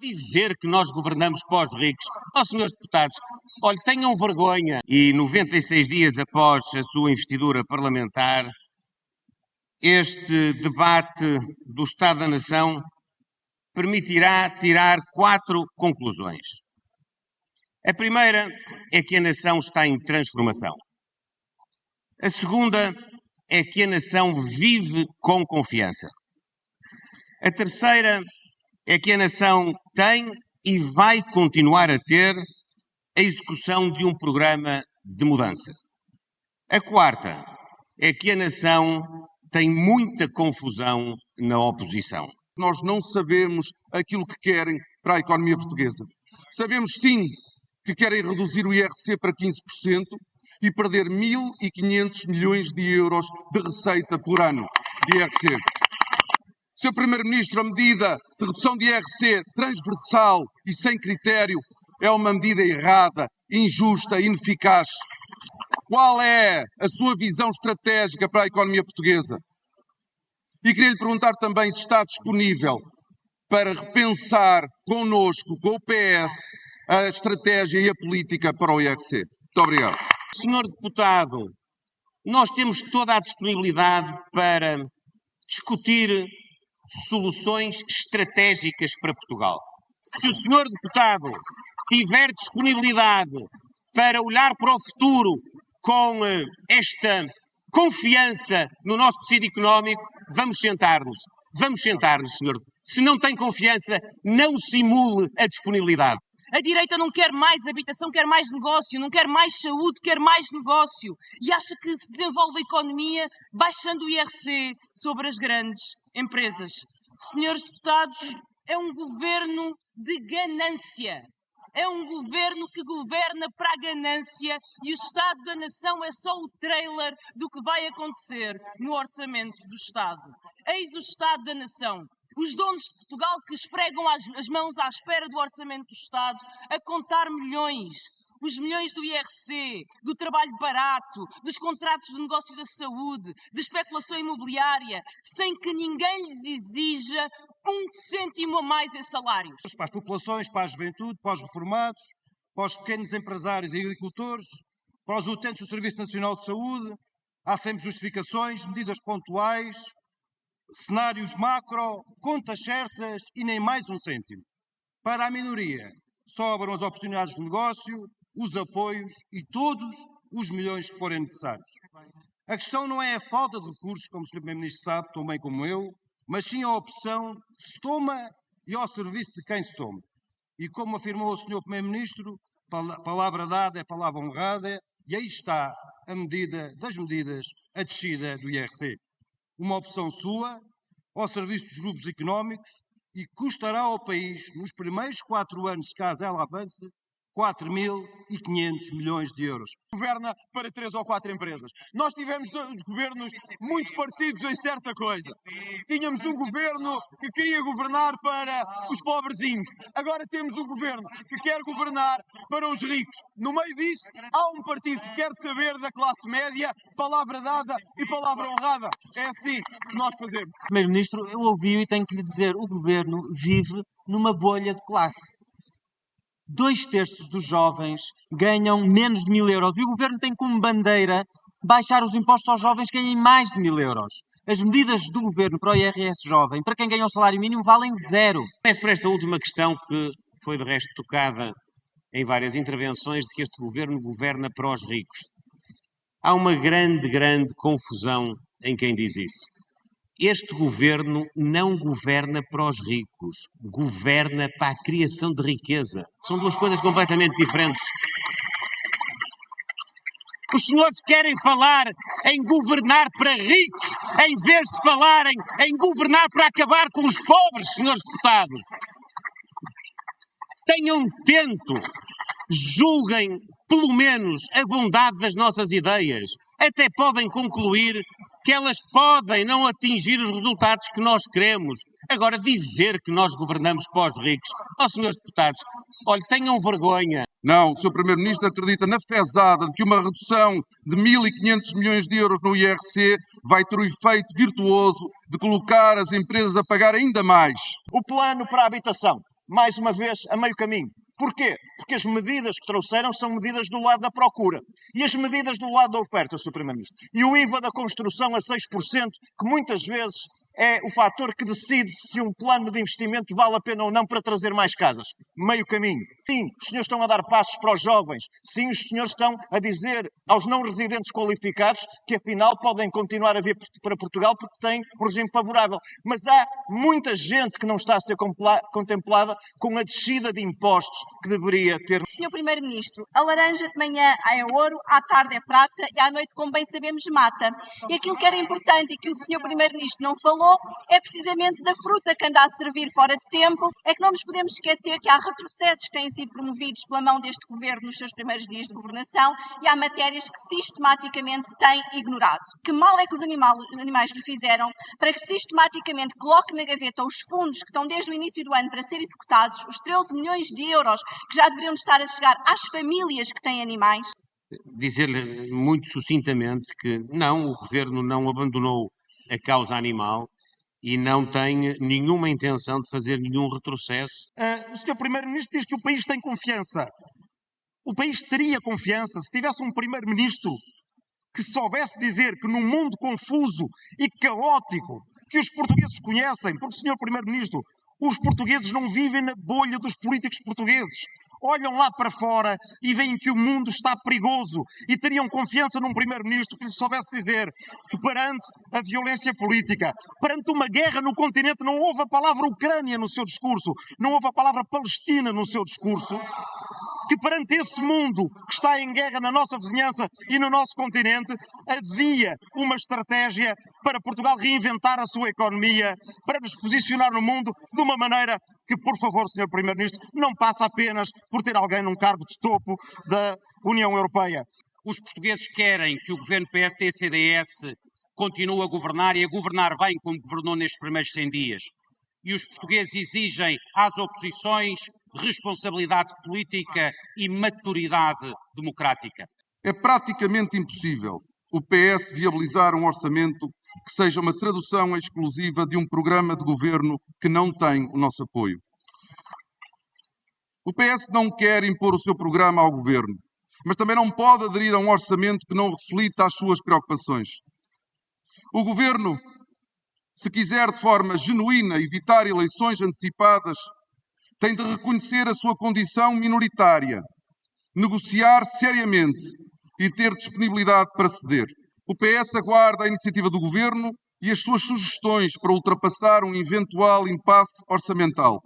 dizer que nós governamos para os ricos. Senhores deputados, olha, tenham vergonha. E 96 dias após a sua investidura parlamentar, este debate do Estado da Nação permitirá tirar 4 conclusões. A primeira é que a nação está em transformação. A segunda é que a nação vive com confiança. A terceira é que a nação tem e vai continuar a ter a execução de um programa de mudança. A quarta é que a nação tem muita confusão na oposição. Nós não sabemos aquilo que querem para a economia portuguesa. Sabemos sim que querem reduzir o IRC para 15% e perder 1.500 milhões de euros de receita por ano de IRC. Sr. Primeiro-Ministro, a medida de redução de IRC transversal e sem critério é uma medida errada, injusta e ineficaz. Qual é a sua visão estratégica para a economia portuguesa? E queria lhe perguntar também se está disponível para repensar connosco, com o PS, a estratégia e a política para o IRC. Muito obrigado. Senhor deputado, nós temos toda a disponibilidade para discutir soluções estratégicas para Portugal. Se o senhor deputado tiver disponibilidade para olhar para o futuro com esta confiança no nosso tecido económico, vamos sentar-nos. Vamos sentar-nos, senhor. Se não tem confiança, não simule a disponibilidade. A direita não quer mais habitação, quer mais negócio, não quer mais saúde, quer mais negócio. E acha que se desenvolve a economia baixando o IRC sobre as grandes empresas. Senhores deputados, é um governo de ganância. É um governo que governa para a ganância e o Estado da Nação é só o trailer do que vai acontecer no orçamento do Estado. Eis o Estado da Nação. Os donos de Portugal que esfregam as mãos à espera do orçamento do Estado a contar milhões. Os milhões do IRC, do trabalho barato, dos contratos de negócio da saúde, da especulação imobiliária, sem que ninguém lhes exija 1 cêntimo a mais em salários. Para as populações, para a juventude, para os reformados, para os pequenos empresários e agricultores, para os utentes do Serviço Nacional de Saúde, há sempre justificações, medidas pontuais, cenários macro, contas certas e nem mais 1 cêntimo. Para a minoria, sobram as oportunidades de negócio, os apoios e todos os milhões que forem necessários. A questão não é a falta de recursos, como o Sr. Primeiro-Ministro sabe, tão bem como eu, mas sim a opção se toma e ao serviço de quem se toma. E como afirmou o Sr. Primeiro-Ministro, palavra dada é palavra honrada, e aí está a medida das medidas, a descida do IRC. Uma opção sua, ao serviço dos grupos económicos, e custará ao país, nos primeiros 4 anos, caso ela avance, 4.500 milhões de euros. Governa para 3 ou 4 empresas. Nós tivemos 2 governos muito parecidos em certa coisa. Tínhamos um governo que queria governar para os pobrezinhos. Agora temos um governo que quer governar para os ricos. No meio disso, há um partido que quer saber da classe média, palavra dada e palavra honrada. É assim que nós fazemos. Primeiro-Ministro, eu ouvi e tenho que lhe dizer, o governo vive numa bolha de classe. 2/3 dos jovens ganham menos de 1.000 euros e o governo tem como bandeira baixar os impostos aos jovens que ganhem mais de 1.000 euros. As medidas do governo para o IRS jovem, para quem ganha o salário mínimo, valem 0. Começo por esta última questão que foi de resto tocada em várias intervenções, de que este governo governa para os ricos. Há uma grande confusão em quem diz isso. Este governo não governa para os ricos, governa para a criação de riqueza. São 2 coisas completamente diferentes. Os senhores querem falar em governar para ricos, em vez de falarem em governar para acabar com os pobres, senhores deputados. Tenham tento, julguem pelo menos a bondade das nossas ideias. Até podem concluir que elas podem não atingir os resultados que nós queremos. Agora, dizer que nós governamos para os ricos, senhores deputados, olha, tenham vergonha. Não, o Sr. Primeiro-Ministro acredita na fezada de que uma redução de 1.500 milhões de euros no IRC vai ter o efeito virtuoso de colocar as empresas a pagar ainda mais. O plano para a habitação mais uma vez, a meio caminho. Porquê? Porque as medidas que trouxeram são medidas do lado da procura. E as medidas do lado da oferta, Sr. Primeiro-Ministro. E o IVA da construção a 6%, que muitas vezes é o fator que decide se um plano de investimento vale a pena ou não para trazer mais casas. Meio caminho. Sim, os senhores estão a dar passos para os jovens. Sim, os senhores estão a dizer aos não residentes qualificados que afinal podem continuar a vir para Portugal porque têm um regime favorável. Mas há muita gente que não está a ser contemplada com a descida de impostos que deveria ter. Senhor Primeiro-Ministro, a laranja de manhã é ouro, à tarde é prata e à noite, como bem sabemos, mata. E aquilo que era importante e que o Senhor Primeiro-Ministro não falou é precisamente da fruta que anda a servir fora de tempo. É que não nos podemos esquecer que há retrocessos que têm sido promovidos pela mão deste Governo nos seus primeiros dias de governação e há matérias que sistematicamente tem ignorado. Que mal é que os animais lhe fizeram para que sistematicamente coloque na gaveta os fundos que estão desde o início do ano para ser executados, os 13 milhões de euros que já deveriam estar a chegar às famílias que têm animais? Dizer-lhe muito sucintamente que não, o Governo não abandonou a causa animal e não tem nenhuma intenção de fazer nenhum retrocesso. O Sr. Primeiro-Ministro diz que o país tem confiança. O país teria confiança se tivesse um Primeiro-Ministro que soubesse dizer que num mundo confuso e caótico que os portugueses conhecem, porque, Sr. Primeiro-Ministro, os portugueses não vivem na bolha dos políticos portugueses. Olham lá para fora e veem que o mundo está perigoso e teriam confiança num Primeiro-Ministro que lhes soubesse dizer que perante a violência política, perante uma guerra no continente, não houve a palavra Ucrânia no seu discurso, não houve a palavra Palestina no seu discurso, que perante esse mundo que está em guerra na nossa vizinhança e no nosso continente, havia uma estratégia para Portugal reinventar a sua economia, para nos posicionar no mundo de uma maneira que, por favor, Sr. Primeiro-Ministro, não passa apenas por ter alguém num cargo de topo da União Europeia. Os portugueses querem que o governo PSD-CDS continue a governar e a governar bem como governou nestes primeiros 100 dias. E os portugueses exigem às oposições responsabilidade política e maturidade democrática. É praticamente impossível o PS viabilizar um orçamento que seja uma tradução exclusiva de um programa de governo que não tem o nosso apoio. O PS não quer impor o seu programa ao governo, mas também não pode aderir a um orçamento que não reflita as suas preocupações. O governo, se quiser de forma genuína evitar eleições antecipadas, tem de reconhecer a sua condição minoritária, negociar seriamente e ter disponibilidade para ceder. O PS aguarda a iniciativa do Governo e as suas sugestões para ultrapassar um eventual impasse orçamental.